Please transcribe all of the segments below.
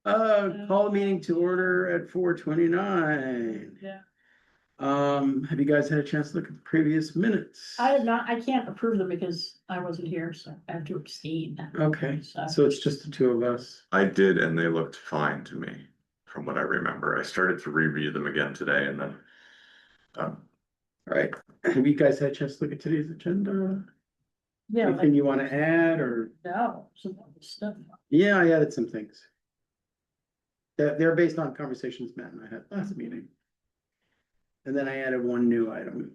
Call the meeting to order at 4:29. Yeah, Have you guys had a chance to look at the previous minutes? I have not, I can't approve them because I wasn't here, so I have to abstain. Okay, so it's just the two of us. I did, and they looked fine to me, from what I remember. I started to review them again today, and then, All right, have you guys had a chance to look at today's agenda? Yeah, like, Anything you want to add or? no, some stuff. Yeah, I added some things. They're based on conversations Matt and I had last meeting. And then I added one new item.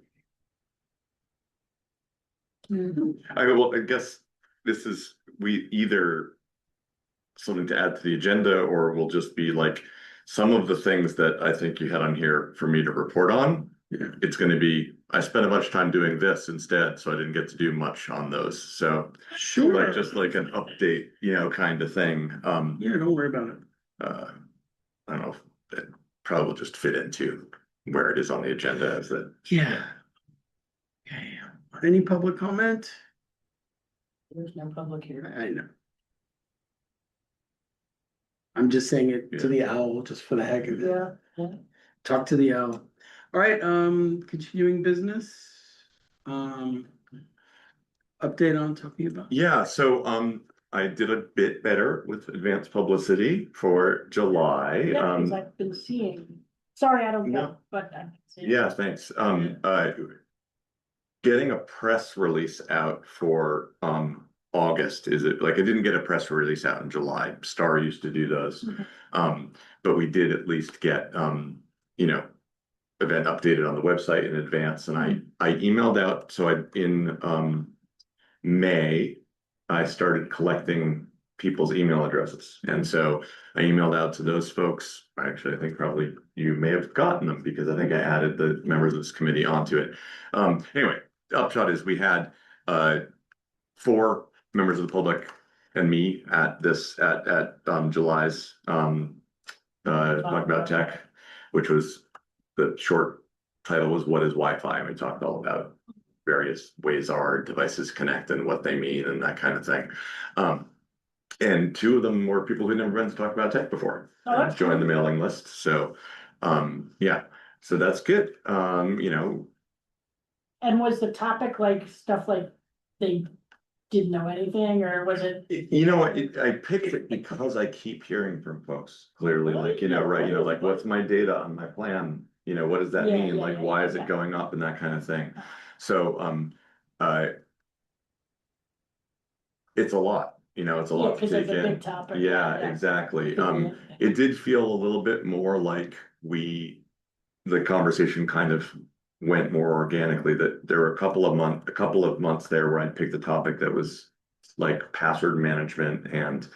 I guess this is, we either something to add to the agenda, or will just be like some of the things that I think you had on here for me to report on. Yeah. It's going to be, I spent a bunch of time doing this instead, so I didn't get to do much on those. So Sure. like just like an update, kind of thing. Yeah, don't worry about it. I don't know if it probably will just fit into where it is on the agenda as that. Yeah. Okay. Any public comment? There's no public here. I know. I'm just saying it to the owl, just for the heck of it. Yeah. Talk to the owl. All right, continuing business. Update on talking about. Yeah, so I did a bit better with advanced publicity for July. Yeah, because I've been seeing, sorry, I don't No. know, but I'm seeing. Yeah, thanks. Getting a press release out for August, is it like I didn't get a press release out in July. Star used to do those. But we did at least get event updated on the website in advance. And I emailed out, so in May, I started collecting people's email addresses. And so I emailed out to those folks. Actually, I think probably you may have gotten them because I think I added the members of this committee onto it. Anyway, the upshot is we had 4 members of the public and me at July's Talk About Tech, which was, the short title was What is Wi-Fi? And we talked all about various ways our devices connect and what they mean and that kind of thing. And 2 of them were people who'd never been to Talk About Tech before and joined the mailing list. So yeah, so that's good. And was the topic like stuff like they didn't know anything, or was it? You know what, I picked it because I keep hearing from folks clearly, like, right, like, what's my data on my plan? What does that mean? Like, why is it going up and that kind of thing? So, it's a lot, it's a lot to take in. Big topic. Yeah, exactly. It did feel a little bit more like the conversation kind of went more organically, that there were a couple of months there where I picked a topic that was like password management and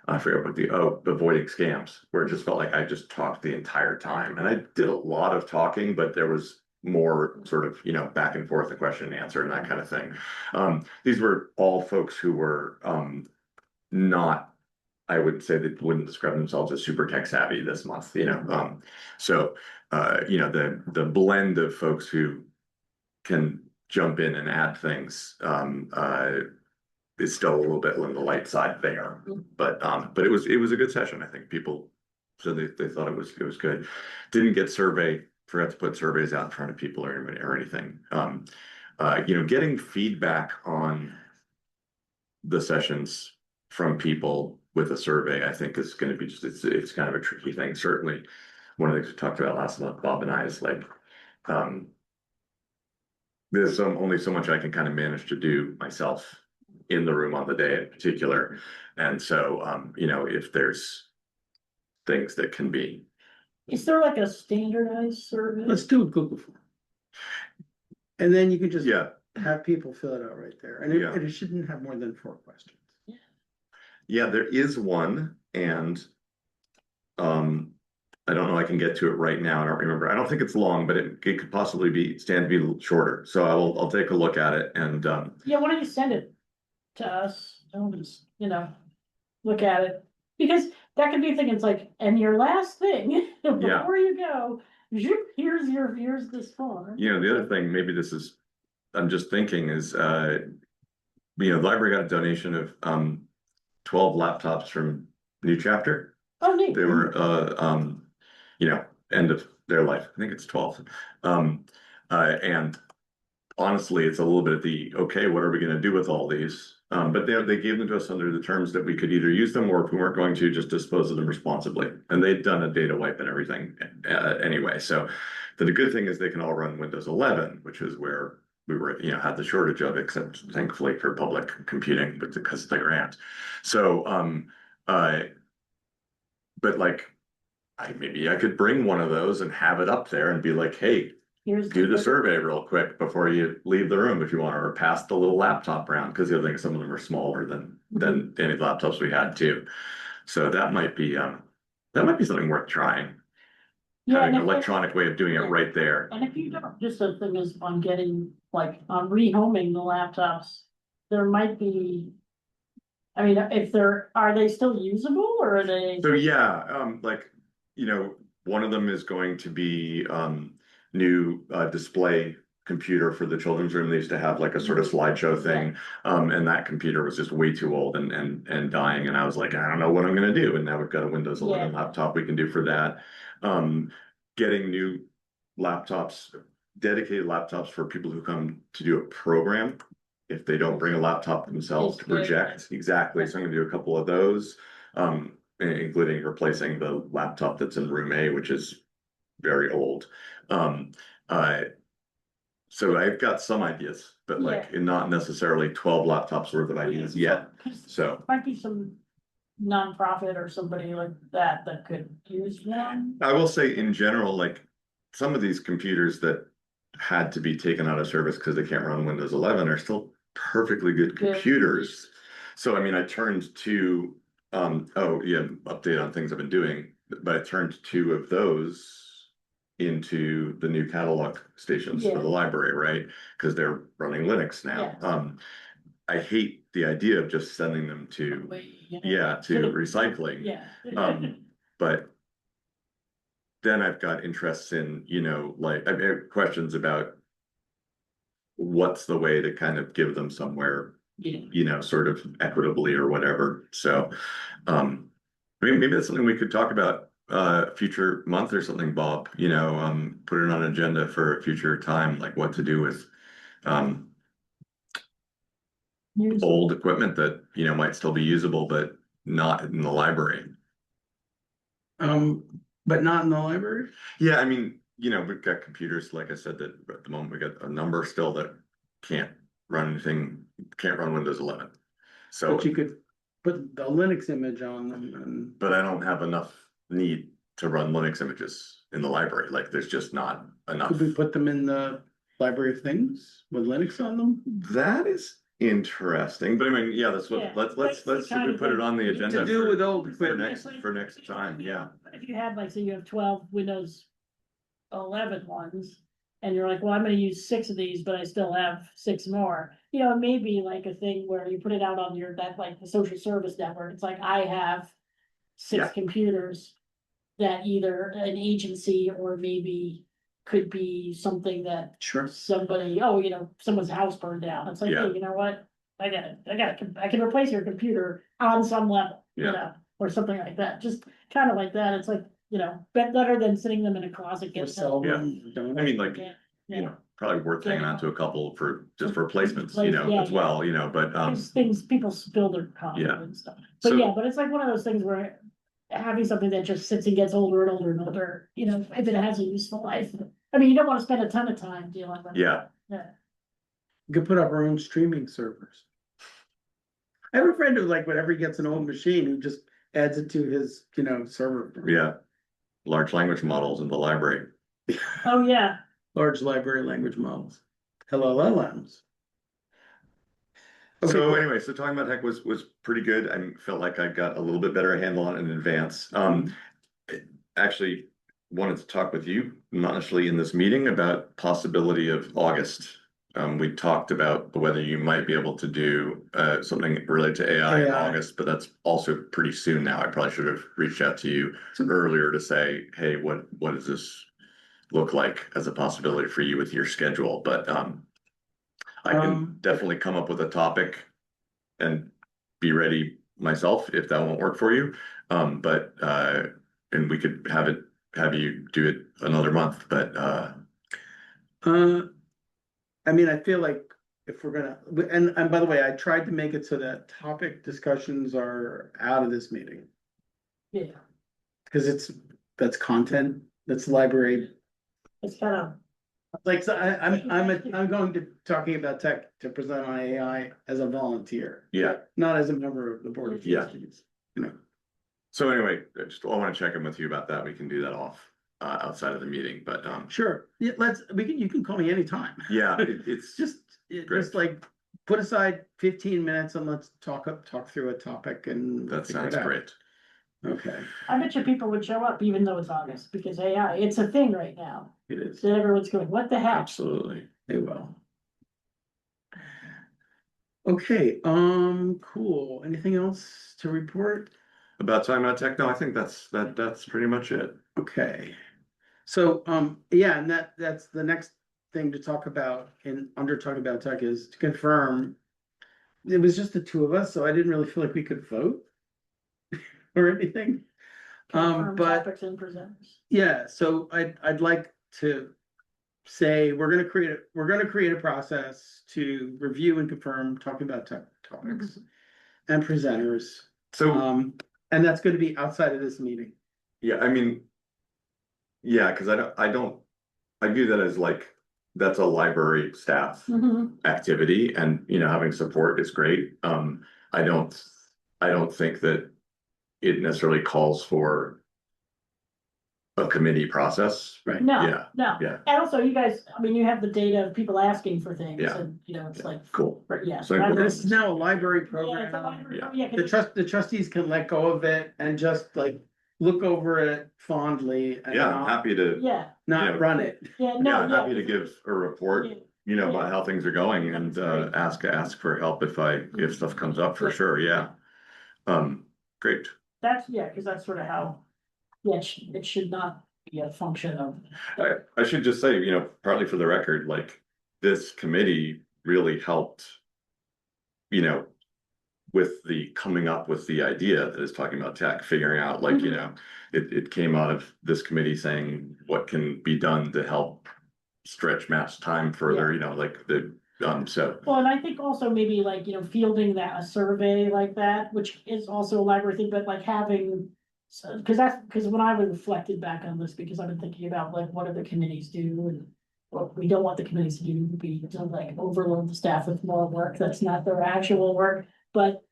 I forget what avoiding scams, where it just felt like I just talked the entire time. And I did a lot of talking, but there was more sort of, back and forth, the question and answer and that kind of thing. These were all folks who were not, I would say, that wouldn't describe themselves as super tech savvy this month, so the blend of folks who can jump in and add things is still a little bit on the light side there, but it was a good session. I think people said they thought it was good. Didn't get forgot to put surveys out in front of people or anything. Getting feedback on the sessions from people with a survey, I think, is going to be it's kind of a tricky thing. Certainly, one of the things we talked about last month, Bob and I, is like, there's only so much I can kind of manage to do myself in the room on the day in particular. And so, if there's things that can be. Is there like a standardized survey? Let's do a Google form. And then you can just Yeah. have people fill it out right there. And it shouldn't have more than 4 questions. Yeah, there is one, and I don't know, I can get to it right now. I don't remember. I don't think it's long, but it could possibly stand to be shorter. So I'll take a look at it and yeah, why don't you send it to us? Don't just, look at it, because that could be thinking, it's like, and your last thing before you go, here's this form. The other thing, maybe this is, I'm just thinking, is the library got a donation of 12 laptops from New Chapter. Oh, neat. They were, end of their life. I think it's 12. And honestly, it's a little bit of the, okay, what are we going to do with all these? But they gave them to us under the terms that we could either use them, or if we weren't going to, just dispose of them responsibly. And they'd done a data wipe and everything anyway. So the good thing is they can all run Windows 11, which is where we were, had the shortage of, except thankfully for public computing, but because of the grant. So, but like, maybe I could bring one of those and have it up there and be like, hey, do the survey real quick before you leave the room if you want, or pass the little laptop around, because the other thing is some of them are smaller than any laptops we had too. So that might be something worth trying. Yeah, Having and an electronic way of doing it right there. and if you don't, just the thing is on getting, like, on rehoming the laptops, there might be, I mean, if are they still usable, or are they? So yeah, one of them is going to be new display computer for the children's room. They used to have like a sort of slideshow thing, and that computer was just way too old and dying. And I was like, I don't know what I'm going to do. And now we've got a Windows 11 laptop we can do for that. Getting new laptops, dedicated laptops for people who come to do a program, if they don't bring a laptop themselves to project. Exactly. So I'm going to do a couple of those, including replacing the laptop that's in room A, which is very old. So I've got some ideas, but not necessarily 12 laptops worth of ideas yet. So might be some nonprofit or somebody like that could use one. I will say in general, like some of these computers that had to be taken out of service because they can't run Windows 11 are still perfectly good computers. So I mean, I turned to update on things I've been doing, but I turned 2 of those into the new catalog stations for the library, right? Because they're running Linux now. I hate the idea of just sending them to recycling. But then I've got interests in, I have questions about what's the way to kind of give them somewhere, sort of equitably or whatever. So, maybe that's something we could talk about future month or something, Bob. Put it on an agenda for a future time, like what to do with old equipment that might still be usable, but not in the library. But not in the library? Yeah, I mean, we've got computers, like I said, that at the moment we got a number still that can't run Windows 11. So but you could put the Linux image on them, but I don't have enough need to run Linux images in the library. Like there's just not enough. Could we put them in the library of things with Linux on them? That is interesting, but I mean, let's put it on the agenda to do with old equipment for next time. Yeah. If you had say you have 12 Windows 11 ones, and you're like, well, I'm going to use 6 of these, but I still have 6 more. It may be like a thing where you put it out on the social service network. It's like, I have 6 computers that either an agency or maybe could be something that somebody, someone's house burned down. It's like, hey, you know what? I can replace your computer on some level, or something like that. Just kind of like that. It's like, better than sitting them in a closet. I mean, probably worth hanging on to a couple for replacements, as well, but things people spill their coffee and stuff. But but it's like one of those things where having something that just sits and gets older and older and older, if it has a useful life. I mean, you don't want to spend a ton of time dealing with it. We could put up our own streaming servers. I have a friend who, whenever he gets an old machine, who just adds it to his, server. Yeah. Large language models in the library. Oh, yeah. Large library language models. LLMs. Okay, so anyway, so talking about tech was pretty good. I felt like I got a little bit better handle on it in advance. Actually wanted to talk with you, not necessarily in this meeting, about possibility of August. We talked about whether you might be able to do something related to AI in August, but that's also pretty soon now. I probably should have reached out to you earlier to say, hey, what does this look like as a possibility for you with your schedule? But I can definitely come up with a topic and be ready myself if that won't work for you. But, and we could have you do it another month, but, I mean, I feel like if we're gonna, and by the way, I tried to make it so that topic discussions are out of this meeting. Yeah, Cause that's content, that's library. it's kind of, Like, so I'm going to talking about tech to present on AI as a volunteer, yeah. not as a member of the board of Yeah. trustees, you know. So anyway, I want to check in with you about that. We can do that outside of the meeting, but, Sure, yeah, you can call me anytime. yeah, it's Just great. like, put aside 15 minutes and let's talk through a topic and. That figure it sounds out. great. Okay, I bet you people would show up even though it's August, because AI, it's a thing right now. it is, So everyone's going, what the heck? Absolutely. they will. Okay, cool, anything else to report? About talking about tech? No, I think that's pretty much it. Okay. So, yeah, and that's the next thing to talk about under talking about tech is to confirm. It was just the two of us, so I didn't really feel like we could vote or anything. Confirm But topics and presenters. yeah, so I'd like to say we're gonna create a process to review and confirm talking about tech topics and presenters. So, And that's gonna be outside of this meeting. yeah, I mean, yeah, because I view that as like, that's a library staff Mhm. activity, and, having support is great. I don't think that it necessarily calls for a committee process. Right. No, Yeah, no. yeah. And also you guys, I mean, you have the data of people asking for things Yeah. and, it's like, Cool. yeah. So library- This is now a library Yeah, it's a program. library, Yeah. yeah, 'cause The trustees can let go of it and just like look over it fondly and Yeah, I'm happy to, yeah, not run it. yeah, no, yeah, I'm happy yeah. to give a report, Yeah. about how things are going, and, Great. ask for help if stuff comes up, for Yeah. sure, yeah. Great. That's, yeah, because that's sort of how, yeah, it should not be a function of. I should just say, partly for the record, like, this committee really helped, with the coming up with the idea that is talking about tech, figuring out, like, it came out of this committee saying what can be done to help stretch Matt's time further, like so. Well, and I think also maybe like, fielding a survey like that, which is also a library thing, but like having. So, because when I reflected back on this, because I've been thinking about like, what do the committees do, and what we don't want the committees to do, would be to like overload the staff with more work, that's not their actual work. But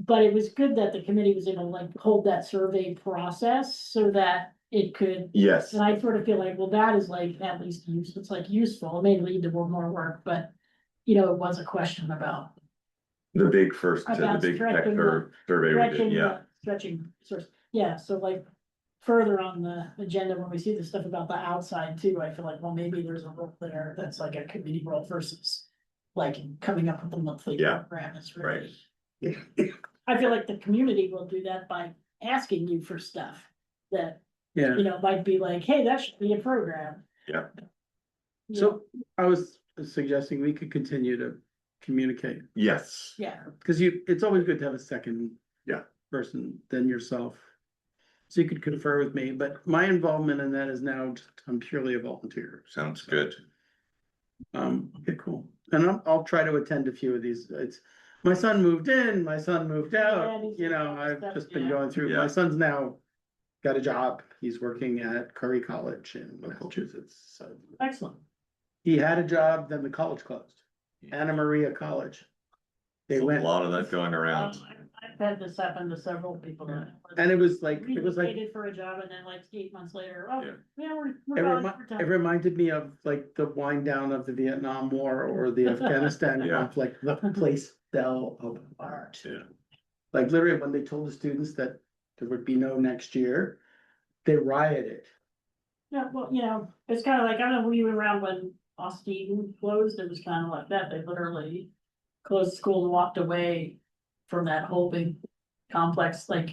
it was good that the committee was able to like hold that survey process so that it could. Yes, And I sort of feel like, well, that is like at least useful, it's like useful, it may lead to more work, but. It was a question about the big tech stretching survey we did, yeah. Stretching source, yeah, so like. Further on the agenda, when we see the stuff about the outside too, I feel like, well, maybe there's a role there that's like a committee role versus. Like coming up with a monthly Yeah. program is really. I feel like the community will do that by asking you for stuff that, Yeah, might be like, hey, that should be a program. Yeah. so I was suggesting we could continue to communicate, Yes, Yeah, because it's always good to have a second. Yeah. Person than yourself. So you could confer with me, but my involvement in that is now I'm purely a volunteer. sounds good. Okay, cool. And I'll try to attend a few of these. My son moved in, my son moved out, I've just been going through, Yeah. my son's now got a job. He's working at Curry College in Massachusetts, so. excellent. He had a job, then the college closed, Anna Maria College. They There's a went, lot of that going around. I've had this happen to several people. and it was like, Relocated for a job and then like 8 months later, Yeah. we're It gone, remi- we're done. it reminded me of like the wind down of the Vietnam War or the Afghanistan Yeah. conflict, the place fell apart. Yeah. Like literally when they told the students that there would be no next year, they rioted. Yeah, well, it's kind of like, I don't know, were you around when Austin closed? It was kind of like that. They literally closed school and walked away from that whole big complex, like,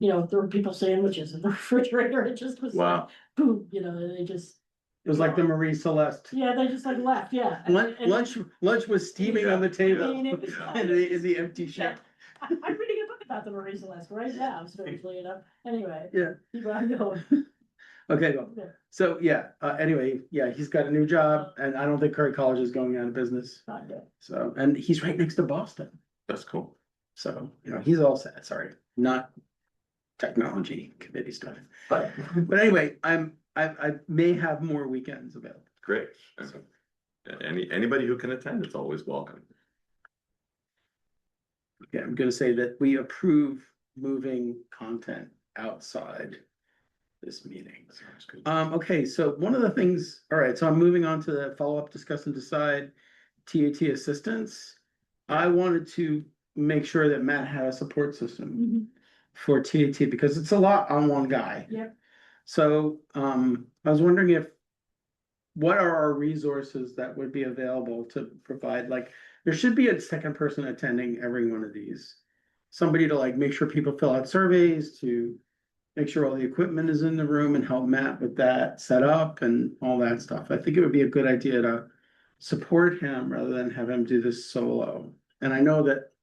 there were people sandwiches in the refrigerator. It just was like, Wow. boom, they just, It was like the Marie Celeste. yeah, they just like left, yeah. Lunch was steaming on the I table mean, it was- in the empty ship. I'm reading a book Not the Marie's list right now, strangely enough. Anyway. Yeah. Keep on going. Okay, well, Yeah, so yeah, anyway, yeah, he's got a new job and I don't think Curry College is going out of business. not good. So, and he's right next to Boston. That's cool. So, he's all set, sorry, not technology committee stuff. But anyway, I may have more weekends available. Great. Anybody who can attend is always welcome. Okay, I'm gonna say that we approve moving content outside this meeting. Okay, so one of the things, all right, so I'm moving on to the follow-up, discuss and decide TAT assistance. I wanted to make sure that Matt had a support system Mhm. for TAT because it's a lot on one guy. Yep. So, I was wondering what are our resources that would be available to provide, like, there should be a second person attending every one of these. Somebody to like make sure people fill out surveys, to make sure all the equipment is in the room and help Matt with that setup and all that stuff. I think it would be a good idea to support him rather than have him do this solo. And I know that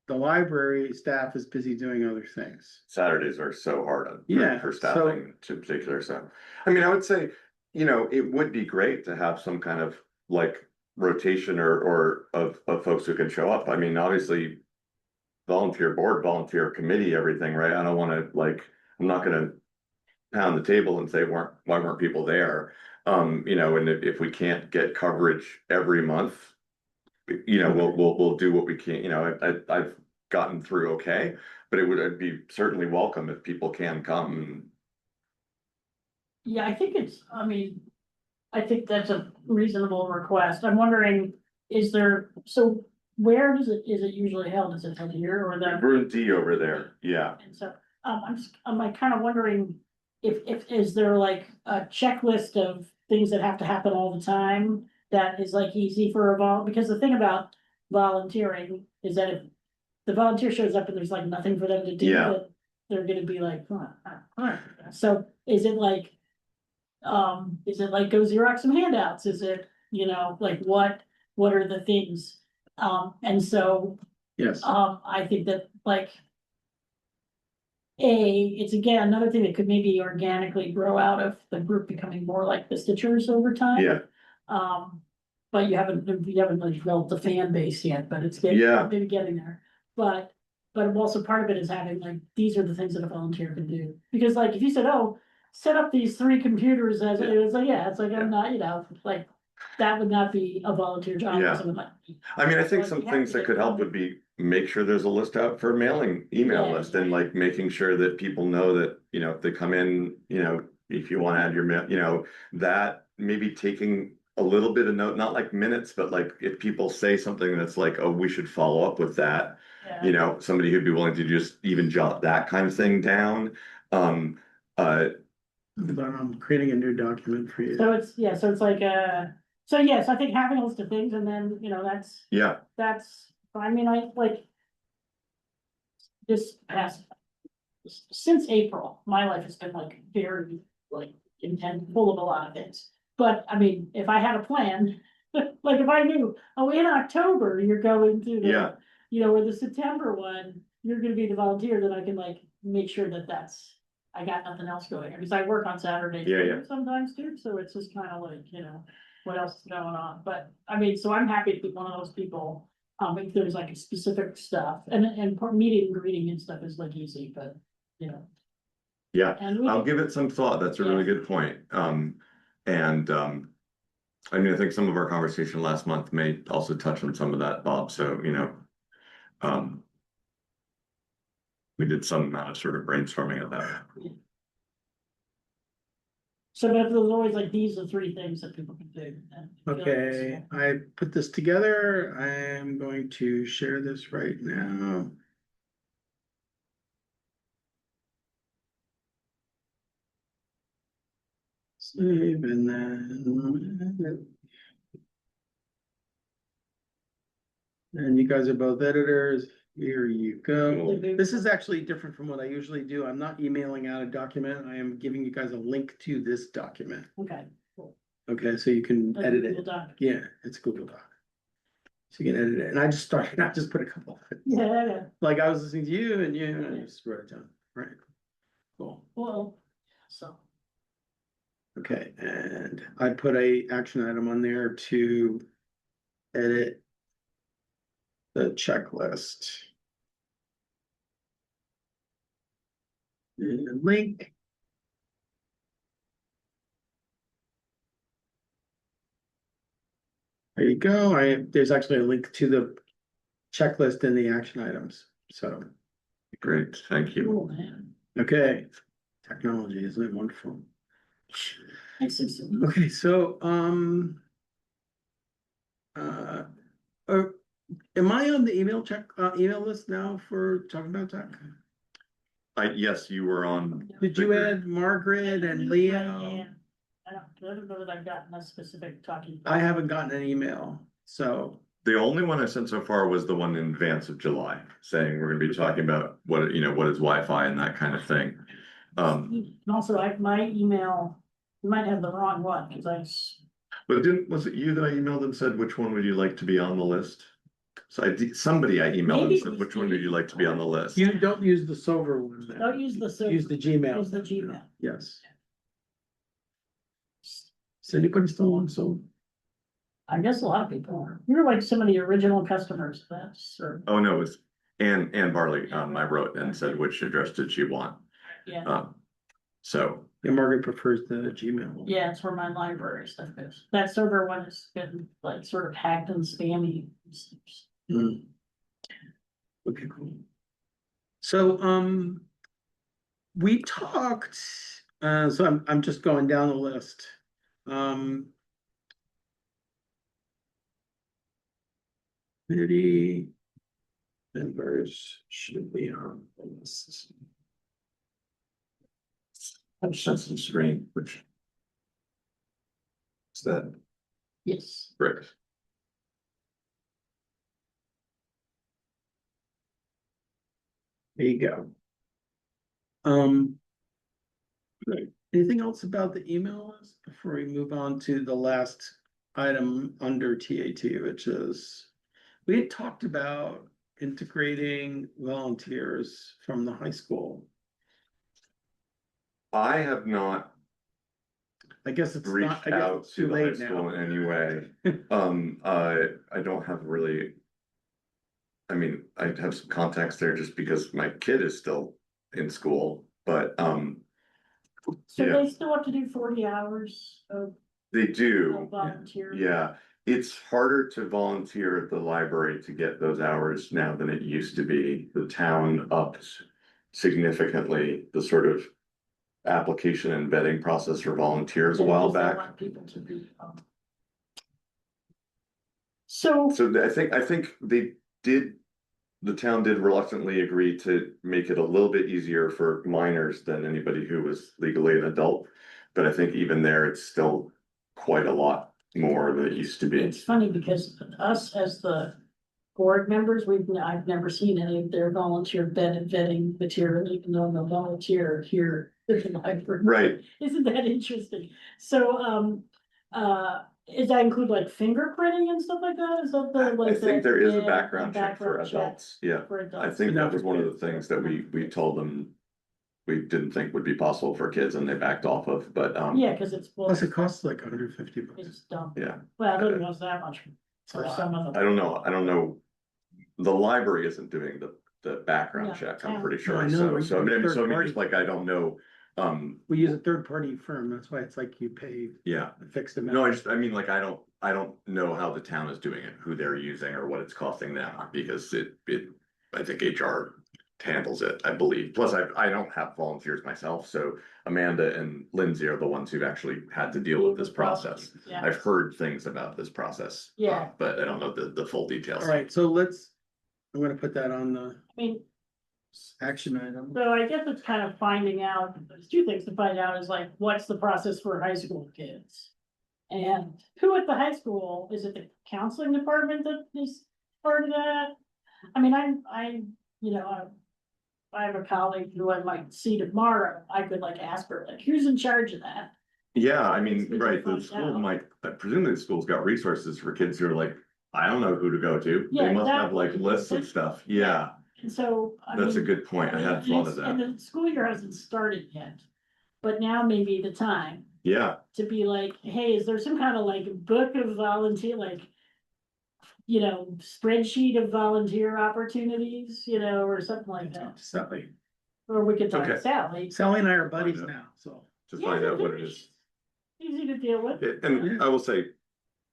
the library staff is busy doing other things. Saturdays are so hard Yeah, for staffing in particular. So, I mean, I would say, it would be great to have some kind of like rotation or of folks who can show up. I mean, obviously, volunteer board, volunteer committee, everything, right? I don't want to I'm not going to pound the table and say, why weren't people there? And if we can't get coverage every month, we'll do what we can. I've gotten through okay, but it'd be certainly welcome if people can come. Yeah, I think that's a reasonable request. I'm wondering, where is it usually held? Is it held here or the? We're in D over there, yeah. And so, I'm like kind of wondering if is there like a checklist of things that have to happen all the time that is like easy for because the thing about volunteering is that if the volunteer shows up and there's like nothing for them to do, Yeah. that they're gonna be like, so is it like go Xerox some handouts? Is it, like what are the things? And so, Yes. I think that like. It's again, another thing that could maybe organically grow out of the group becoming more like the Stitchers over time. Yeah. But you haven't really built the fan base yet, but it's maybe getting there. But also part of it is having like, these are the things that a volunteer can do. Because like, if you said, oh, set up these 3 computers as, it's like, I'm not, like, that would not be a volunteer job Yeah. for someone like me. I mean, I think Like, some you have things to that get could help funded. would be make sure there's a list out for email Yeah, list and like making sure that people know that, if they come in, if you want to add your mail, that maybe taking a little bit of note, not like minutes, but like if people say something that's like, oh, we should follow up with that, Yeah. somebody who'd be willing to just even jot that kind of thing down. But I'm creating a new document for you. So it's like so I think having a list of things and then, that's, I mean, I like. This past, since April, my life has been like very, like, intense, full of a lot of things. But I mean, if I had a plan, like if I knew, oh, in October, you're going to the, or the September one, you're gonna be the volunteer, then I can like make sure that I got nothing else going, because I work on Saturdays sometimes too, so it's just kind of like, what else is going on, but I mean, so I'm happy to be one of those people. If there's like a specific stuff, and meeting and greeting and stuff is like easy, but, Yeah, and I'll give it some thought. That's a really good point. I mean, I think some of our conversation last month may also touch on some of that, Bob. So, we did some amount of sort of brainstorming of that. so but there's always like, these are 3 things that people can do. Okay, I put this together. I am going to share this right now. Save and then. And you guys are both editors. Here you go. This is actually different from what I usually do. I'm not emailing out a document. I am giving you guys a link to this document. Okay, cool. Okay, so you can Like edit Google it. Doc. Yeah, it's Google Doc. So you can edit it, and I just started, I just put a couple, Yeah, like I was listening to you and you, and I just wrote it down, right? Cool, well, so, okay, and I put a action item on there to edit the checklist. And link. There you go. There's actually a link to the checklist in the action items. So, Great, thank you. cool, man. okay. Technology, isn't it wonderful? Makes sense. Okay, so, uh, am I on the email list now for talking about tech? Yes, you were on. Did you add Margaret and Leo? I don't know that I've gotten a specific talking. I haven't gotten an email, so. The only one I sent so far was the one in advance of July, saying we're gonna be talking about what, you know, what is Wi-Fi and that kind of thing. And also, my email, you might have the wrong one, because But was it you that I emailed and said, which one would you like to be on the list? So somebody I emailed and Maybe said, which one would you like to be on the list? You don't use the Silver one then. don't use the. Use the Gmail. Use the Gmail. Yes. Is anybody still on Silver? I guess a lot of people are. You're like some of the original customers of that, or, Oh, no, it was Ann Barley, I wrote and said, which address did she want? yeah, So, Yeah, Margaret prefers the Gmail. yeah, it's where my library stuff is. That server one has been like sort of hacked and spammy. Hmm. Okay, cool. So, we talked, so I'm just going down the list. Committee members should be on the list. I've sent some screen, which is that Yes. brick. There you go. Right. Anything else about the email list before we move on to the last item under TAT, which is, we had talked about integrating volunteers from the high school. I have not I guess it's reached not, I guess out it's to too the high late school now. in any way. I don't have really. I mean, I have some context there just because my kid is still in school, but So Yeah. they still have to do 40 hours of they do. volunteer. Yeah, it's harder to volunteer at the library to get those hours now than it used to be. The town upped significantly the sort of application and vetting process for volunteers a Yeah, while because they back. want people to be. So, So I think the town did reluctantly agree to make it a little bit easier for minors than anybody who was legally an adult. But I think even there, it's still quite a lot more than it used to be. it's funny because us as the board members, I've never seen any of their volunteer vetting material, even though I'm a volunteer here in the library. Right. Isn't that interesting? So, does that include like fingerprinting and stuff like that? Is that the, I like? think there is a yeah, background check for background check adults, yeah. For I adults. think that Not was for one of the kids. things that we told them we didn't think would be possible for kids and they backed off of, but Yeah, because it's, well, Plus it costs like $150. it's dumb. yeah. Well, I don't know that much for a lot. some of them. I don't know. The library isn't doing the background Yeah, check, I'm town. pretty No, sure. I know, So, we're so I using mean, so I third mean, party. just like, I don't know, We use a third-party firm, that's why it's like you pay yeah. a fixed amount. No, I mean, like, I don't know how the town is doing it, who they're using or what it's costing them, because I think HR handles it, I believe. Plus, I don't have volunteers myself, so Amanda and Lindsay are the ones who've actually had to deal with this process. Yeah, I've heard things about this process. Yeah. But I don't know the full details. All right, so I'm gonna put that on the I mean, action item. so I guess it's kind of finding out, there's two things to find out is like, what's the process for high school kids? And who at the high school, is it the counseling department that is part of that? I mean, I have a colleague who I might see tomorrow, I could like ask her, like, who's in charge of that? Yeah, I mean, It's right, the find school out. might, presumably the school's got resources for kids who are like I don't know who to go to. Yeah, They must have like exactly. lists of stuff. Yeah, And so, I that's a mean, good point. I hadn't thought of and that. the school year hasn't started yet. But now may be the time Yeah, to be like, hey, is there some kind of like book of volunteer, like, you know, spreadsheet of volunteer opportunities, you know, or something like that. Sally. Or we could talk Okay. to Sally. Sally and I are buddies Find out. now, so. to find out what it is. Easy to deal with. And I will say,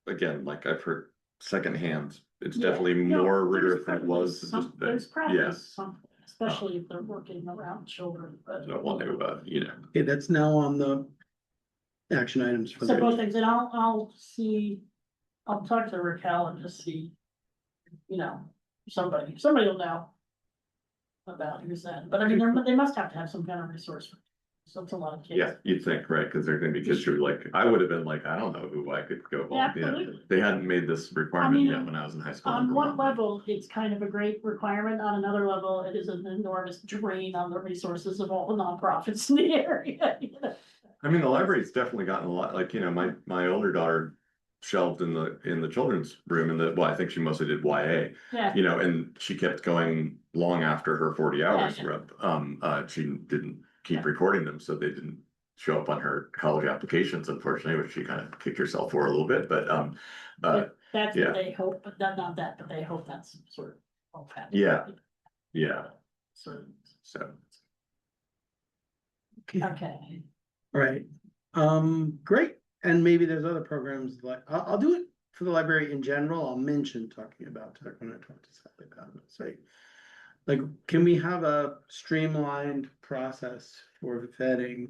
again, like I've heard secondhand, it's Yeah. definitely No, more there's rigorous than it probably was. some- There's probably something, especially if they're working around children, but. I don't want to, you know. Okay, that's now on the action items for So both the, things, and I'll see, I'll talk to Raquel and just see, you know, somebody will know about who's that, but I mean, they must have to have some kind of resource. So it's a lot of kids. Yeah, you'd think, right? Because there are gonna be kids who like, I would have been like, I don't know who I could go volunteer. Absolutely. They hadn't made this requirement mean, yet when I was in high school. On one level, it's kind of a great requirement, on another level, it is an enormous drain on the resources of all the nonprofits in the area. You know? I mean, the library's definitely gotten a lot, like, you know, my older daughter shelved in the children's room well, I think she mostly did YA, Yeah, you know, and she kept going long after her 40 hours Yeah. were up. She didn't keep Yeah. recording them, so they didn't show up on her college applications, unfortunately, which she kind of kicked herself for a little bit, but but that's yeah. what they hope, but not that, but they hope that's sort of. all packed. Yeah. yeah, Sort of. so. Okay, right, great, and maybe there's other programs like, I'll do it for the library in general, I'll mention talking about tech when I talk to Sally about it, say. Like, can we have a streamlined process for vetting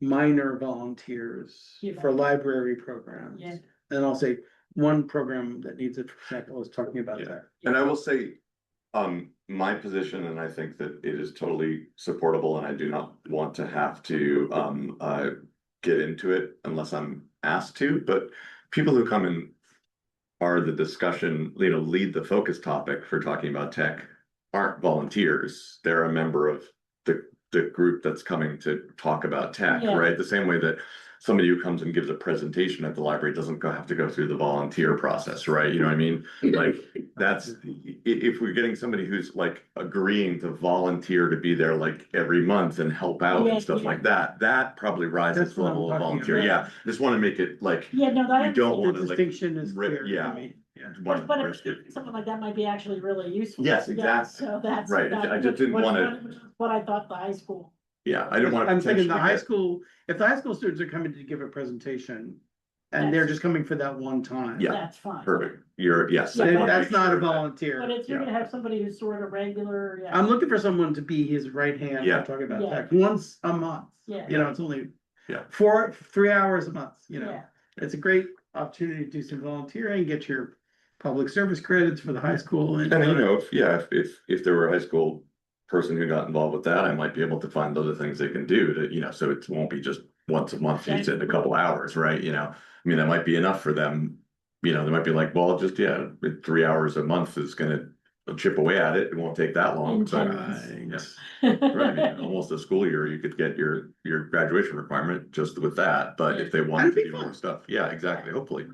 minor volunteers Yeah. for library programs? Yeah. And I'll say, one program that needs it, for example, is talking about Yeah. that. And I will say, my position, and I think that it is totally supportable, and I do not want to have to, get into it unless I'm asked to, but people who come in are the discussion, you know, lead the focus topic for talking about tech aren't volunteers. They're a member of the group that's coming to talk about tech, Yeah. right? The same way that somebody who comes and gives a presentation at the library doesn't have to go through the volunteer process, right? You know what I mean? Like that's, if we're getting somebody who's like agreeing to volunteer to be there like every month and help out Yeah, and stuff yeah. like that, that probably rises That's to the what I'm level of talking volunteer. about. Yeah, just want to make it like, yeah, no, that. you don't The want to like. distinction is rip- clear to yeah. me, yeah. wanna But risk it. something like that might be actually really useful. Yes, Yeah, exactly. So that's. Right, I just didn't which wanna- is what I thought the high school. Yeah, I didn't want to. I'm thinking the potentially high get- school, if the high school students are coming to give a presentation and they're That's- just coming for that one time. Yeah. That's fine. Perfect, yes. Yeah, I Then wanna that's make not a sure that- volunteer. But if you're Yeah. gonna have somebody who's sort of regular, yeah. I'm looking for someone to be his right hand Yeah. for talking about Yeah. tech once a month. Yeah. You know, it's only Yeah. 3 hours a month, you know. Yeah. It's a great opportunity to do some volunteering, get your public service credits for the high school and. And you know, if there were a high school person who got involved with that, I might be able to find other things they can do to, you know, so it won't be just once a month, you sit a couple hours, right? You know, I mean, that might be enough for them. You know, they might be like, well, just, 3 hours a month is gonna chip away at it. It won't take that long, but. Intense. Yeah. Right, I mean, almost a school year, you could get your graduation requirement just with that, but if they wanted That'd to be do more fun. stuff, yeah, exactly, hopefully.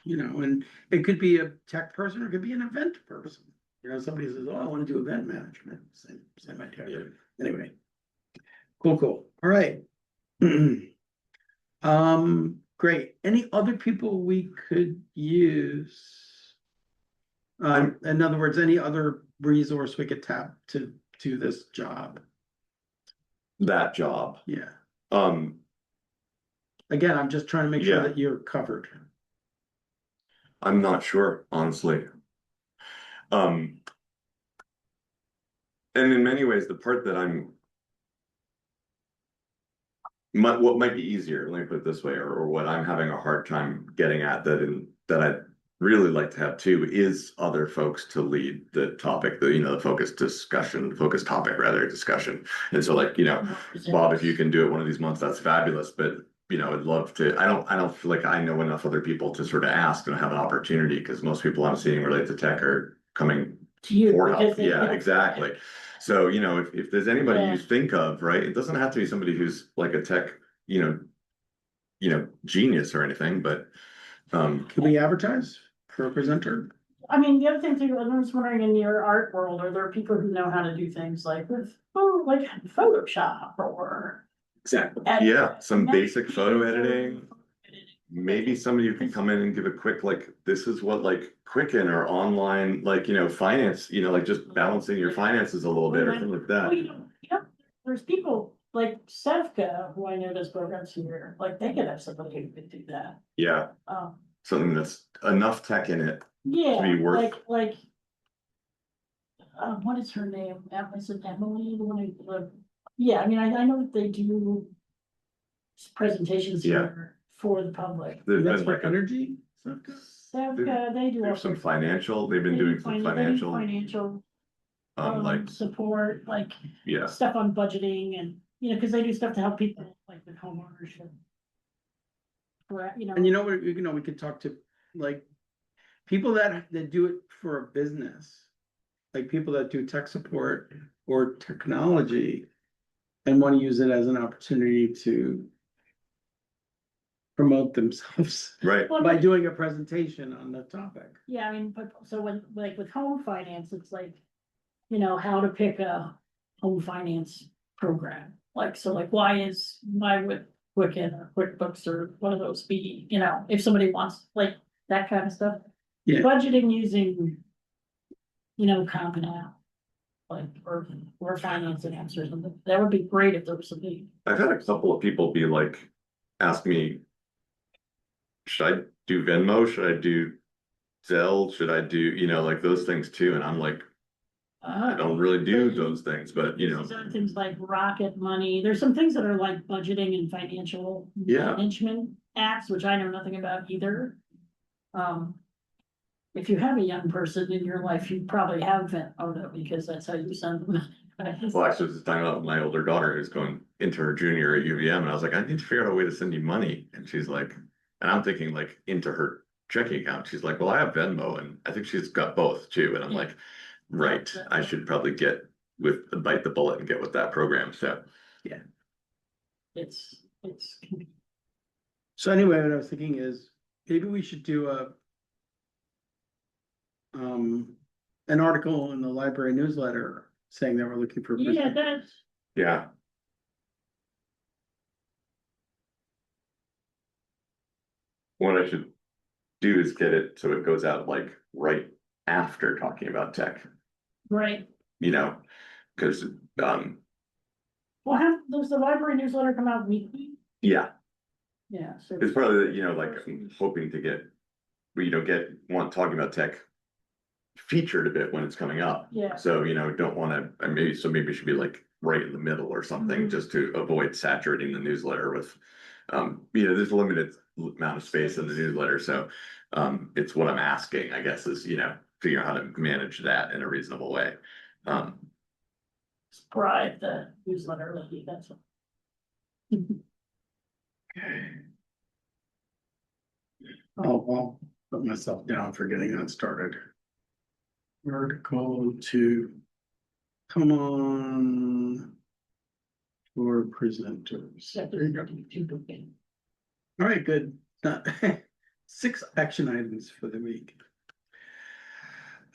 You know, and it could be a tech person or it could be an event person. You know, somebody says, oh, I want to do event management, same idea. Yeah. Anyway. Cool, all right. Great. Any other people we could use? In other words, any other resource we could tap to do this job? That job, Yeah. I'm Again, I'm just trying to make sure Yeah. that you're covered. not sure, honestly. And in many ways, the part that what might be easier, let me put it this way, or what I'm having a hard time getting at that I'd really like to have too, is other folks to lead the topic, the focus topic rather, discussion. And so like, Bob, if you can do it one of these months, that's fabulous, but I'd love to, I don't feel like I know enough other people to sort of ask and have an opportunity, because most people I'm seeing related to tech are coming To you. for because help. they Yeah, don't- exactly. So, if there's anybody Yeah. you think of, right, it doesn't have to be somebody who's like a tech, genius or anything, but Can we advertise for a presenter? I mean, the other thing too, I was wondering in your art world, are there people who know how to do things like with, like Photoshop or? Exactly. Yeah, some Editing? basic photo editing. Maybe somebody who can come in and give a quick, like, this is what like Quicken or online, like, finance, like just balancing your finances a little bit or something like Well, that. there's people like Sevka, who I know does programs here, like they could have somebody who could do that. Yeah, Um, something that's enough tech in it. yeah, be worth- like, what is her name? Is it Emily? The one yeah, I mean, I know that they do presentations Yeah. here for the public. There's That's been for like energy? Sevka, they do all there's some sorts of- financial, they've been they do doing some they do financial, financial, like, support, like yeah, stuff on budgeting and, because they do stuff to help people like with home ownership. Correct, And you know what, we could talk to, like, people that do it for a business. Like people that do tech support or technology. And want to use it as an opportunity to promote themselves right, Well, by doing a presentation on the topic. yeah, I mean, but so when, like with home finance, it's like, how to pick a home finance program. Like, so like, why would Quicken or QuickBooks or one of those be, if somebody wants like that kind of stuff. Yeah. Budgeting using, Common App. Like, or financing apps or something. That would be great if there was something. I've had a couple of people be like, ask me, should I do Venmo? Should I do Zelle? Should I do, like those things too? And I'm like, I don't really do those things, but There's other things like Rocket Money. There's some things that are like budgeting and financial Yeah. management apps, which I know nothing about either. If you have a young person in your life, you probably have Venmo because that's how you send them. well, actually, this is talking about my older daughter who's going into her junior at UVM, and I was like, I need to figure out a way to send you money. And she's like, and I'm thinking like into her checking account. She's like, well, I have Venmo, and I think she's got both too. And I'm like, right, I should probably bite the bullet and get with that program. So Yeah. It's. So anyway, what I was thinking is maybe we should do an article in the library newsletter saying that we're looking for. Yeah, that's. yeah. What I should do is get it so it goes out like right after talking about tech, Right. because Well, does the library newsletter come out weekly? yeah, Yeah, so. it's probably, like I'm hoping to get, talking about tech featured a bit when it's coming up. Yeah. So, don't want to, maybe it should be like right in the middle or something, just to avoid saturating the newsletter with, there's a limited amount of space in the newsletter. So, it's what I'm asking, I guess, is, figure out how to manage that in a reasonable way. Bribe the newsletter lady, that's what. I'll put myself down for getting that started. Article to come on for presenters. There you go. All right, good. 6 action items for the week.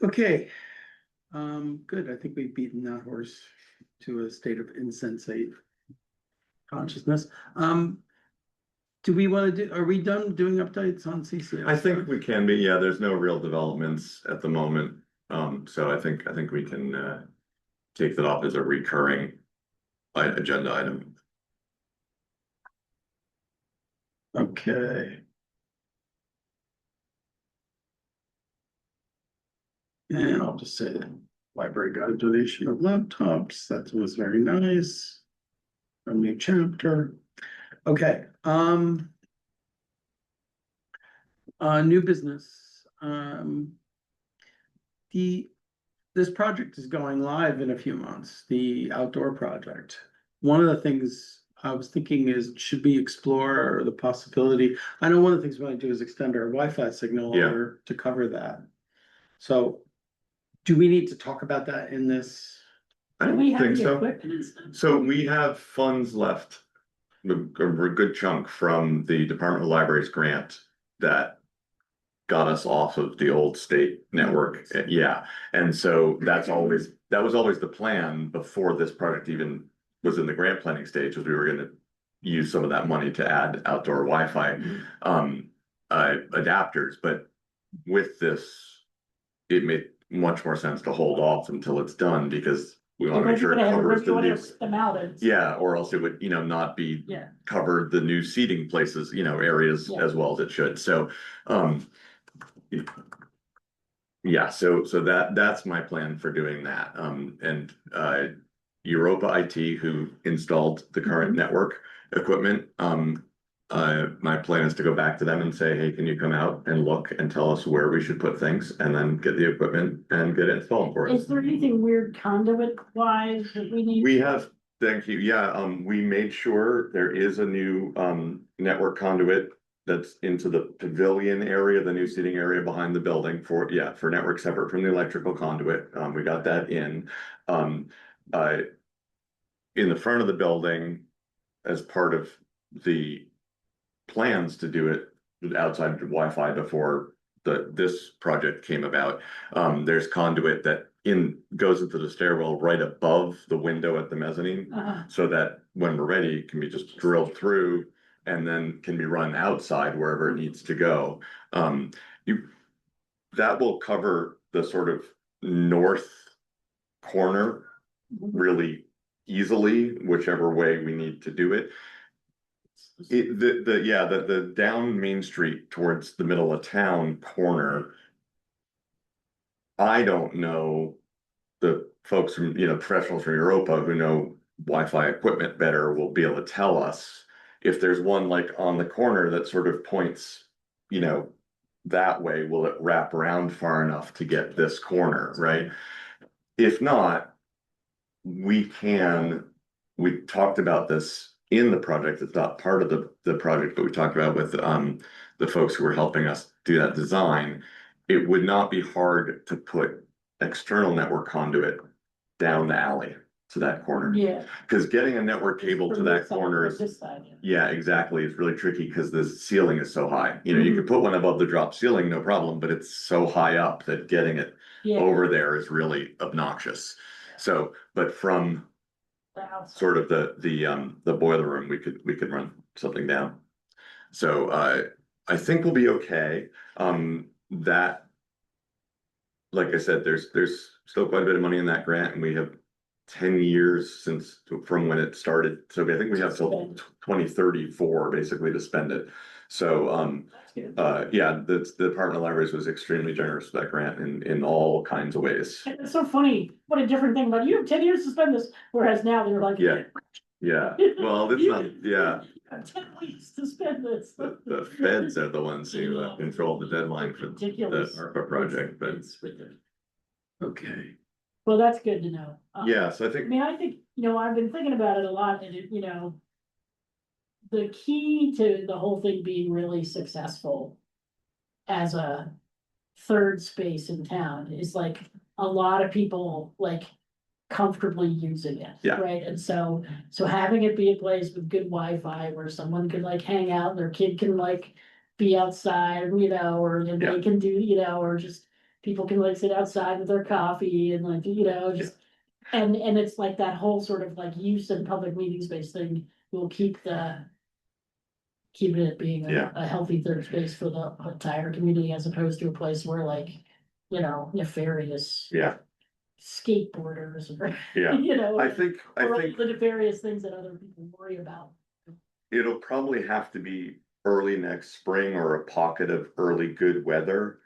Okay. Good. I think we've beaten that horse to a state of insensate consciousness. Do we want to are we done doing updates on CCS? I think we can be, yeah, there's no real developments at the moment. So I think we can take that off as a recurring agenda item. Okay. And I'll just say that library got a donation of laptops. That was very nice. A new chapter. Okay, new business. This project is going live in a few months, the outdoor project. One of the things I was thinking is, should we explore the possibility? I know one of the things we want to do is extend our Wi-Fi signal over to cover that. So do we need to talk about that in this? I Do we don't have think the so. equipment and stuff? So we have funds left, a good chunk from the Department of Libraries grant that got us off of the old state network. Yeah. And so that was always the plan before this project even was in the grant planning stage, was we were gonna use some of that money to add outdoor Wi-Fi adapters. But with this, it made much more sense to hold off until it's done, because we want to make sure it covers the new. Them out and. Yeah, or else it would, not be Yeah. covered the new seating places, areas Yeah. as well as it should. So, yeah, so that's my plan for doing that. And Europa IT, who installed the current network equipment, my plan is to go back to them and say, hey, can you come out and look and tell us where we should put things, and then get the equipment and get it installed for us. Is there anything weird conduit wise that we need? We have, thank you, yeah, we made sure there is a new network conduit that's into the pavilion area, the new seating area behind the building for network separate from the electrical conduit. We got that in the front of the building as part of the plans to do it outside Wi-Fi before this project came about. There's conduit that goes into the stairwell right above the window at the mezzanine, so that when we're ready, it can be just drilled through and then can be run outside wherever it needs to go. That will cover the sort of north corner really easily, whichever way we need to do it. The down Main Street towards the middle of town corner, I don't know, the folks from, professionals from Europa who know Wi-Fi equipment better will be able to tell us if there's one like on the corner that sort of points, that way, will it wrap around far enough to get this corner, right? If not, we talked about this in the project. It's not part of the project, but we talked about with the folks who were helping us do that design. It would not be hard to put external network conduit down the alley to that corner. Yeah. Because getting a network cable to that corner is, yeah, exactly. It's really tricky because the ceiling is so high. You could put one above the drop ceiling, no problem, but it's so high up that getting it over there is really obnoxious. So, but from sort of the boiler room, we could run something down. So I think we'll be okay. That, like I said, there's still quite a bit of money in that grant, and we have 10 years from when it started. So I think we have till 2034 basically to spend it. So the Department of Libraries was extremely generous with that grant in all kinds of ways. And it's so funny, what a different thing, but you have 10 years to spend this, whereas now they're like. Yeah, well, that's not, yeah. 10 weeks to spend this. The feds are the ones who control the deadline for the ARPA project, but. Okay. Well, that's good to know. So I think. I think, I've been thinking about it a lot, and the key to the whole thing being really successful as a third space in town is like a lot of people like comfortably using it. Yeah. Right. And so having it be a place with good Wi-Fi where someone can like hang out, their kid can like be outside, or they can do, or just people can like sit outside with their coffee and like, just and it's like that whole sort of like use and public meeting space thing will keeping it being a healthy third space for the entire community, as opposed to a place where like, nefarious skateboarders or, I think the nefarious things that other people worry about. It'll probably have to be early next spring or a pocket of early good weather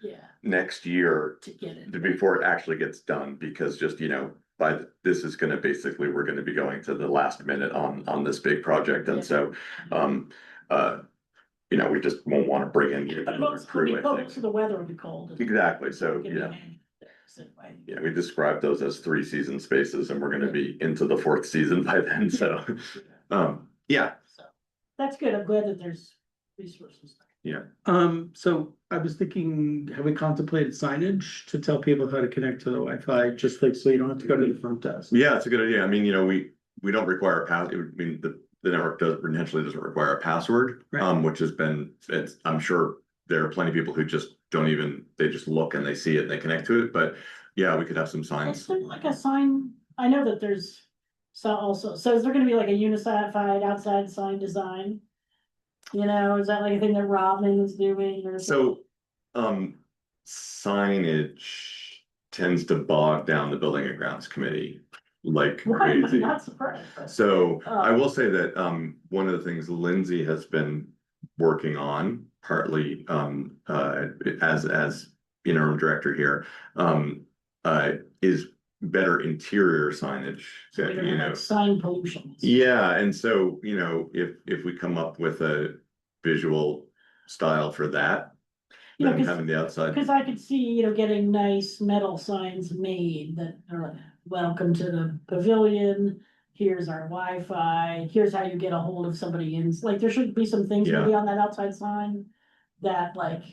next year to get it before it actually gets done, because just, this is going to basically, we're going to be going to the last minute on this big project. And so, we just won't want to bring in another crew, I think. So the weather will be cold. Exactly. So, we described those as 3-season spaces, and we're going to be into the 4th season by then. So, So that's good. I'm glad that there's resources. So I was thinking, have we contemplated signage to tell people how to connect to the Wi-Fi, just like, so you don't have to go to the front desk? Yeah, it's a good idea. I mean, we don't require a pass. I mean, the network potentially doesn't require a password, right. Which has been, I'm sure there are plenty of people who just don't even, they just look and they see it and they connect to it, but yeah, we could have some Is signs. there like a sign, I know that there's so is there gonna be like a unified outside sign design? You know, is that like a thing that Robin is doing or? So, signage tends to bog down the building and grounds committee like Why am I crazy. not surprised? So I will say that one of the things Lindsay has been working on, partly as interim director here, is better interior signage. So we don't You have know, like sign pollution. yeah, and so you know, if we come up with a visual style for that, You know, then having the outside. Cause I could see, you know, getting nice metal signs made that are welcome to the pavilion. Here's our Wi-Fi, here's how you get a hold of somebody in, like, there should be some things Yeah. maybe on that outside sign. That like,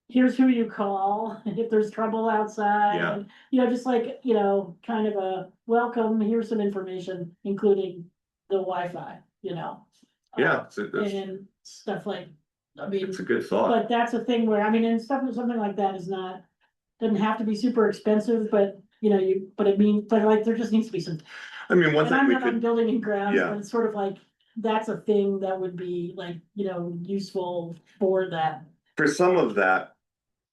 here's who you call if there's trouble outside. Yeah. You know, just like, you know, kind of a welcome, here's some information, including the Wi-Fi, you know. Yeah, so that's, And stuff like, I mean. it's a good thought. But that's a thing where, I mean, and something like that is not, doesn't have to be super expensive, but you know, but it means, but like, there just needs to be some. I mean, one And thing I'm we not on could, building and grounds, yeah. but it's sort of like, that's a thing that would be like, you know, useful for that. for some of that,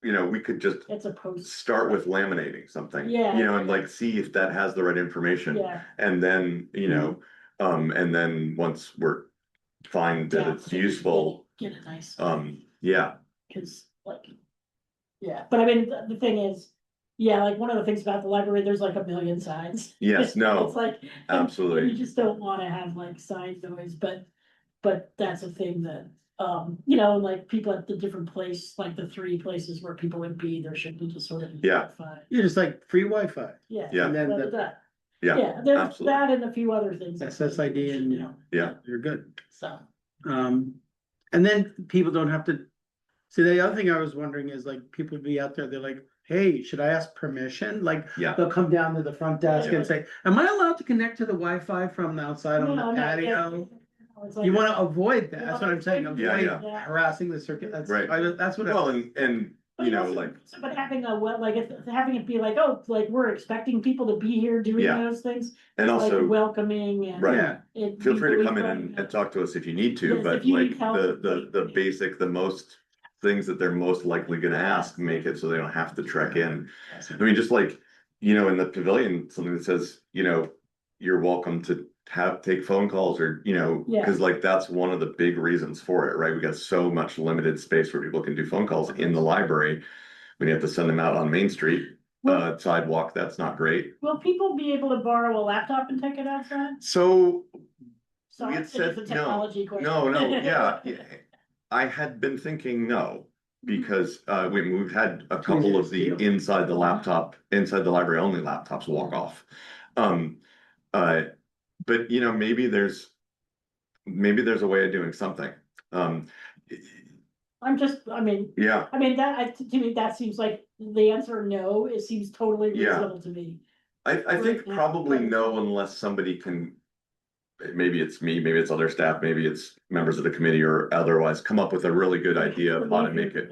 you know, we could just It's a post. start with laminating something. Yeah. You know, and like see if that has the right information. Yeah. And then, you know, and then once we're find that Yeah, it's useful, Get it nice. yeah, Cause like, yeah, but I mean, the thing is, yeah, like one of the things about the library, there's like a million signs. yes, no, It's like. absolutely. You just don't wanna have like sign noise, but that's a thing that, you know, like people at the different place, like the three places where people would be, there should be just sort of. Yeah. Wi-Fi. You're just like free Wi-Fi. Yeah. Yeah. And then That. Yeah, Yeah, there's absolutely. that and a few other things. SSID and, You know, Yeah. you're good. so. And then people don't have to, see, the other thing I was wondering is like, people would be out there, they're like, hey, should I ask permission? Like, Yeah. they'll come down to the front desk Yeah. and say, am I allowed to connect to the Wi-Fi from the outside on No, the no, patio? it's like- You wanna avoid that, You that's wanna what I'm saying, avoid- Yeah, avoid yeah. harassing the circuit, that's, Right. that's what. Well, and But you know, also- like, But having a, well, like, having it be like, oh, like, we're expecting people to be here doing Yeah. those things. and It's like also, welcoming and. right. Yeah, Feel free to come in and talk to us if you need to, Yes, but if you like need help. the basic, the most things that they're most likely gonna ask, make it so they don't have to trek in. I mean, just like, you know, in the pavilion, something that says, you know, you're welcome to take phone calls or, you know, Yeah. because like that's one of the big reasons for it, right? We got so much limited space where people can do phone calls in the library. When you have to send them out on Main Street, sidewalk, that's not great. Will people be able to borrow a laptop and take it outside? So Sorry, had it's said a technology question. no, yeah. I had been thinking no, because we've had a couple of the inside the library only laptops walk off. But you know, maybe there's a way of doing something. I mean, Yeah, to me, that seems like the answer no, it seems totally Yeah. reasonable to me. I think Right now, probably but- no, unless somebody can. Maybe it's me, maybe it's other staff, maybe it's members of the committee or otherwise come up with a really good idea of how to make it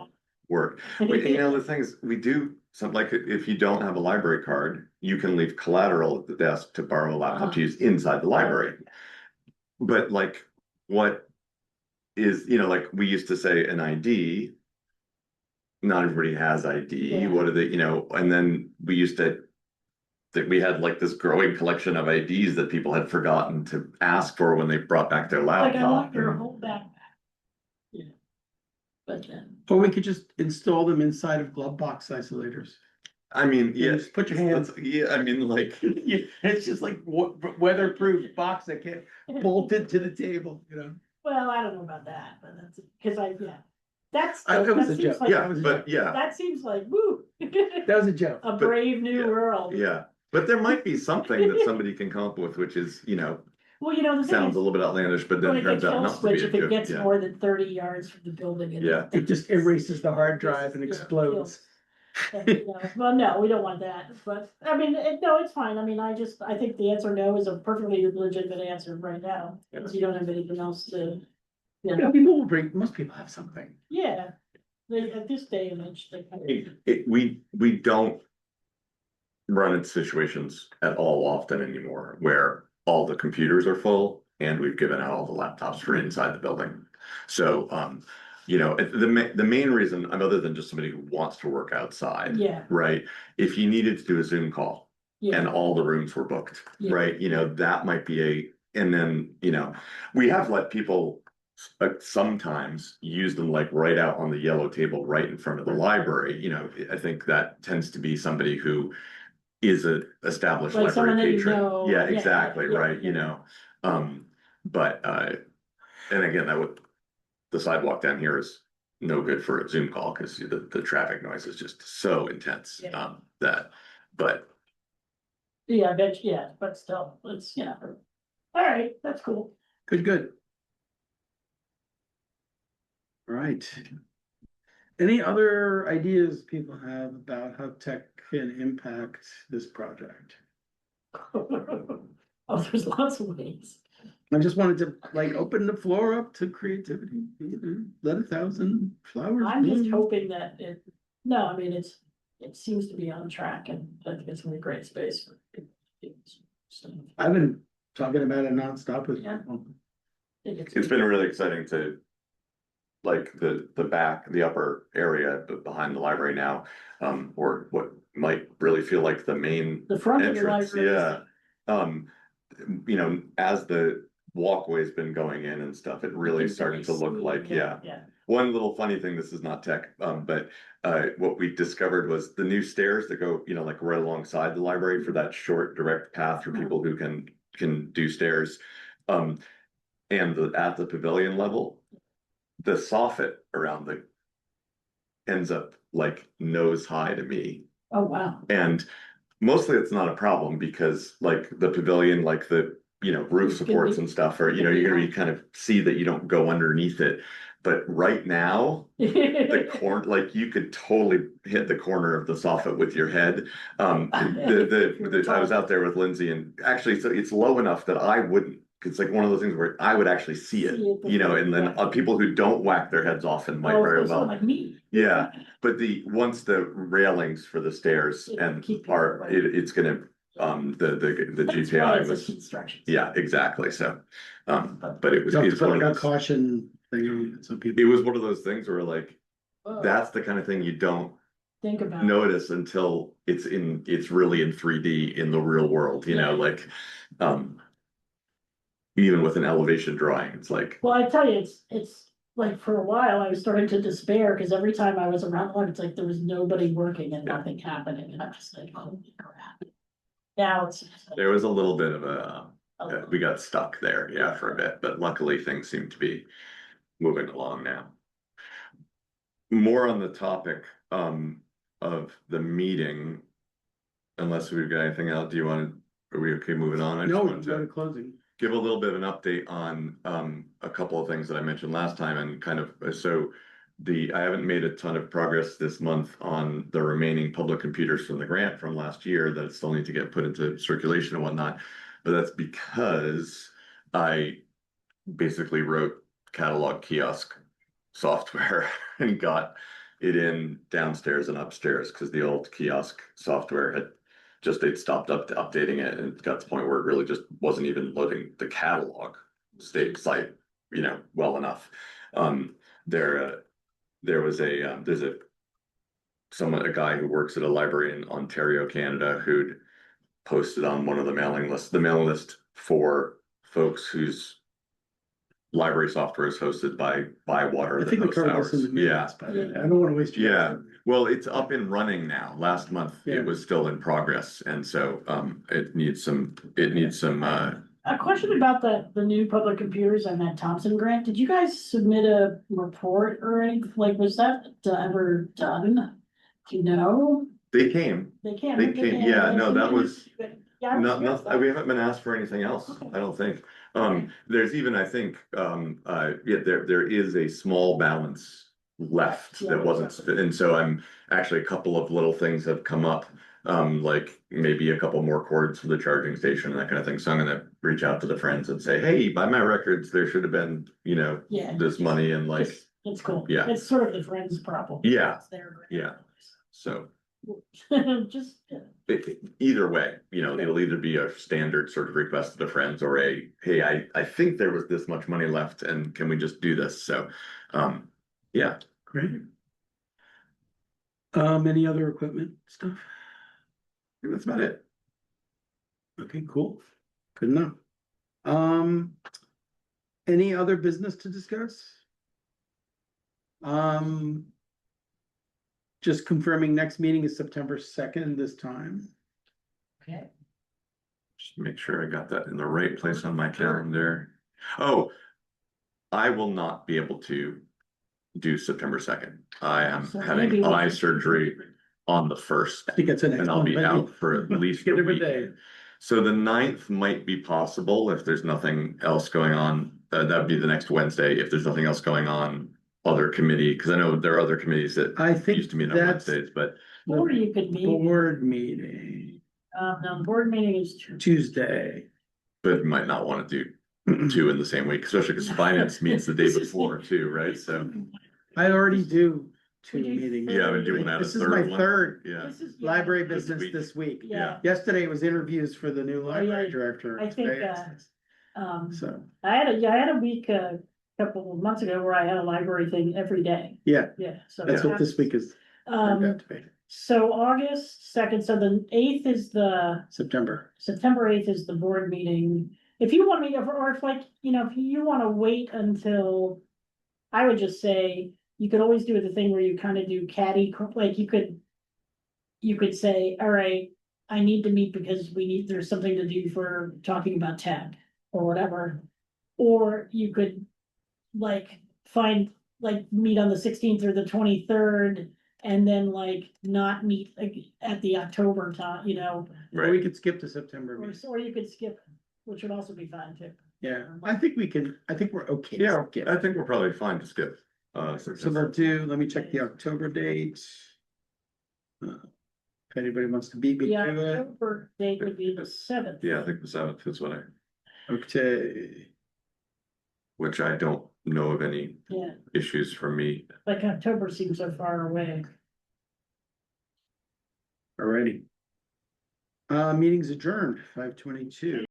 work. You know, the things we do, something like if you don't have a library card, you can leave collateral at the desk to borrow a laptop to use inside the library. But like, what is, you know, like we used to say an ID. Not everybody has ID. Yeah. What are they, you know, and then we used to, that we had like this growing collection of IDs that people had forgotten to ask for when they brought back their Like, I laptop. want your and- whole backpack. Yeah. But then. or we could just install them inside of glove box isolators. I mean, yes, Just put your hands. yeah, I mean, like, It's just like weatherproof box that get bolted to the table, you know? Well, I don't know about that, but that's, cause yeah, that's. It was that a seems joke. like- yeah, but yeah, That seems like, woo. That was a joke. A brave new yeah, world. yeah. But there might be something that somebody can come up with, which is, you know, Well, you know, the thing sounds is, a little bit outlandish, but then like a turns out kill not to be switch, a if it good, gets yeah. more than 30 yards from the building. Yeah. It just erases the hard drive and Yeah, explodes. you know, well, no, we don't want that, but, I mean, no, it's fine, I mean, I think the answer no is a perfectly legitimate answer right now, because you don't have anything else to. You You know, know, people will bring, most people have something. yeah, They, at this day and age, they kind of. We don't run into situations at all often anymore where all the computers are full and we've given out all the laptops for inside the building. So, you know, the main reason, other than just somebody who wants to work outside, Yeah, right? If you needed to do a Zoom call and yeah, all the rooms were booked, Yeah. right? You know, that might be and then, you know, we have let people sometimes use them like right out on the yellow table right in front of the library. You know, I think that tends to be somebody who is a established Like someone library that you patron. know, Yeah, yeah, exactly, yeah, right, yeah. you know. But and again, that would the sidewalk down here is no good for a Zoom call because the traffic noise is just so intense. Yeah. That but Yeah, I bet, yeah, but still, it's, you know, all right, that's cool. Good. All right. Any other ideas people have about how tech can impact this project? Oh, there's lots of ways. I just wanted to like open the floor up to creativity, let 1,000 flowers I'm just bloom. hoping that no, I mean, it seems to be on track and I think it's gonna be a great space for kids. So, I've been talking about it nonstop with Yeah. people. I think it's been really exciting to like the upper area behind the library now, or what might really feel like the main The front of the entrance. library. Yeah. You know, as the walkway's been going in and stuff, it really started to look like, yeah. One little funny thing, this is not tech, but what we discovered was the new stairs that go, you know, like right alongside the library for that short direct path for people who can do stairs. And at the pavilion level, the soffit around the ends up like nose high to me. Oh, wow. And mostly it's not a problem because like the pavilion, like the, you know, roof supports and stuff are, you know, you're gonna be kind of see that you don't go underneath it. But right now, the corner, like you could totally hit the corner of the soffit with your head. I was out there with Lindsay and actually, so it's low enough that I wouldn't. It's like one of those things where I would actually see it, you know, and then people who don't whack their heads off and might very well. Like me. Yeah, but once the railings for the stairs and it's gonna the GPI was yeah, exactly. So but it was You have to it's put one like of a those, caution thing so people. it was one of those things where like Whoa, that's the kind of thing you don't think about. notice until it's really in 3D in the real world, you know, like even with an elevation drawing, it's like Well, I tell you, it's like for a while I was starting to despair because every time I was around one, it's like there was nobody working and nothing happening. And I'm just like, holy crap. Now it's there was a little bit of a we got stuck there, yeah, for a bit, but luckily things seem to be moving along now. More on the topic of the meeting, unless we've got anything else, are we okay moving on? I just No, wanted go to to closing. give a little bit of an update on a couple of things that I mentioned last time and kind of so I haven't made a ton of progress this month on the remaining public computers from the grant from last year that still need to get put into circulation and whatnot. But that's because I basically wrote catalog kiosk software and got it in downstairs and upstairs because the old kiosk software had they'd stopped updating it and it got to the point where it really just wasn't even loading the catalog site, you know, well enough. There was there's a guy who works at a library in Ontario, Canada, who'd posted on one of the mailing list for folks whose library software is hosted by Bywater. I think we covered this in the minutes, but I don't want to waste your time. Well, it's up and running now. Last month it was still in progress, and so it needs some. A question about the new public computers and that Thompson grant. Did you guys submit a report or anything? Like, was that ever done? Do you know? They came. Yeah, no, that was. Not, we haven't been asked for anything else, I don't think. There's even, I think, there is a small balance left that wasn't, and so I'm actually a couple of little things have come up. Like maybe a couple more cords for the charging station and that kind of thing. So I'm gonna reach out to the friends and say, hey, by my records, there should have been, you know, this money and like. It's cool. Yeah. It's sort of the friends problem. Yeah. It's their Yeah. So just, either way, it'll either be a standard sort of request to the friends or a, hey, I think there was this much money left and can we just do this? So, yeah. Great. Any other equipment stuff? I think that's about it. Okay, cool. Good enough. Any other business to discuss? Just confirming next meeting is September 2nd this time. okay. Just make sure I got that in the right place on my calendar. Oh, I will not be able to do September 2nd. I am So maybe having we eye should- surgery on the 1st. I think it's the next And I'll one, be but out for at least get a every week. day. So the 9th might be possible if there's nothing else going on. That would be the next Wednesday if there's nothing else going on. Other committee, because I know there are other committees that I think used to meet on that's Wednesdays, but Or the you could meet, board meeting no, the board meeting is Tuesday. might not want to do two in the same week, especially because finance meets the day before too, right? So I already do two We do meetings. yeah, I'm doing that. This is my third Yeah, This is, library yeah, business week. this week. yeah, Yesterday was interviews for the new library yeah. director. I think, Today it's- So, I had a week, a couple of months ago where I had a library thing every day, yeah, yeah, so. that's what this week is turned out to be. So August 2nd, so the 8th is September. September 8th is the board meeting. If you want me, or if like, if you wanna wait until, I would just say, you could always do the thing where you kind of do like you could say, all right, I need to meet because there's something to do for talking about tech or whatever. Or you could like meet on the 16th or the 23rd and then like not meet at the October time, Or we right. could skip the September meeting. or you could skip, which would also be fine too. Yeah, I think we're okay. to Yeah, skip. I think we're probably fine to skip. So they'll do, let me check the October date. If anybody wants to beat me The to it. October date would be the 7th. Yeah, I think the 7th is what Okay, which I don't know of any Yeah, issues for me. like October seems so far away. alrighty. Meeting's adjourned, 5:22.